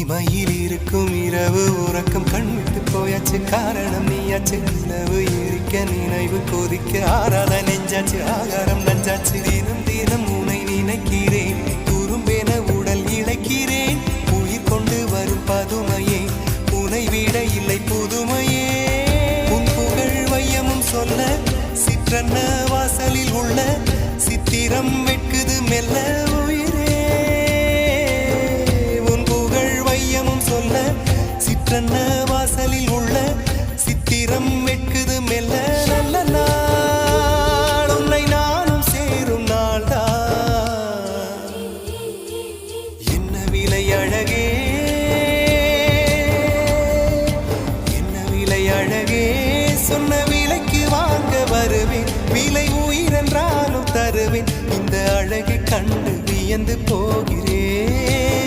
தனிமையில் இருக்கும் இரவு உறக்கம் கண்விட்டு போயாச்சு காரணம் நீயாச்சு நிலவு எரிக்க நினைவு கொதிக்க ஆறாத நெஞ்சாச்சு ஆகாரம் நஞ்சாச்சு தினம் தினம் உனை நினைக்கிறேன் துரும்பென உடல் இழைக்கிறேன் உயிர் கொண்டு வரும் பதுமையே உனை விட இல்லை புதுமையே உன் புகழ் வையமும் சொல்ல சிற்றன்ன வாசலில் உள்ள சித்திரம் வெட்குது மெல்ல சிற்றன்ன வாசலில் உள்ள சித்திரம் வெட்குது மெல்ல நல்ல நாள் உன்னை நானும் சேரும் நாள்தான் என்ன விலை அழகே என்ன விலை அழகே சொன்ன விலைக்கு வாங்க வருவேன் விலை உயிரென்றாலும் தருவேன் இந்த அழகை கண்டு வியந்து போகிறேன்